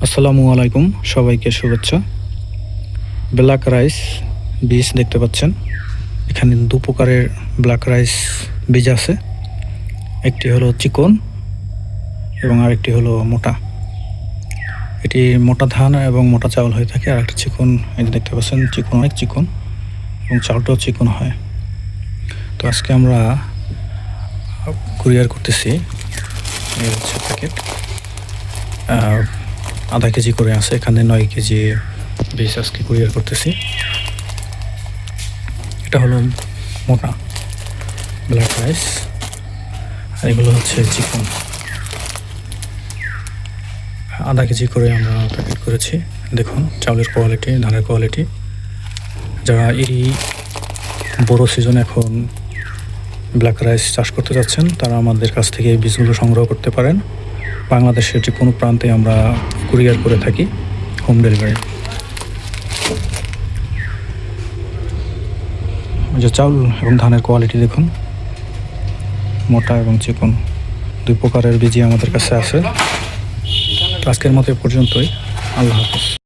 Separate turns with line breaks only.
আসসালামু আলাইকুম, সবাইকে শুভেচ্ছা। ব্ল্যাক রাইস বীজ দেখতে পাচ্ছেন। এখানে দু প্রকারের ব্ল্যাক রাইস বীজ আছে। একটি হলো চিকন এবং আরেকটি হলো মোটা। এটি মোটা ধান এবং মোটা চাউল হয়ে থাকে। আর একটা চিকন, এই যে দেখতে পাচ্ছেন, চিকন, অনেক চিকন এবং চাউলটাও চিকন হয়। তো আজকে আমরা কুরিয়ার করতেছি। এই হচ্ছে প্যাকেট, আধা কেজি করে আছে। এখানে 9 কেজি বীজ আজকে কুরিয়ার করতেছি। এটা হলো মোটা ব্ল্যাক রাইস, আর এগুলো হচ্ছে চিকন। আধা কেজি করে আমরা প্যাকেট করেছি। দেখুন চাউলের কোয়ালিটি, ধানের কোয়ালিটি। যারা এই বড় সিজন এখন ব্ল্যাক রাইস চাষ করতে যাচ্ছেন, তারা আমাদের কাছ থেকে এই বীজগুলো সংগ্রহ করতে পারেন। বাংলাদেশের যে কোনো প্রান্তে আমরা কুরিয়ার করে থাকি, হোম ডেলিভারি। যে চাউল এবং ধানের কোয়ালিটি দেখুন, মোটা এবং চিকন, দুই প্রকারের বীজই আমাদের কাছে আছে। আজকের মতো পর্যন্তই। আল্লাহ হাফেজ।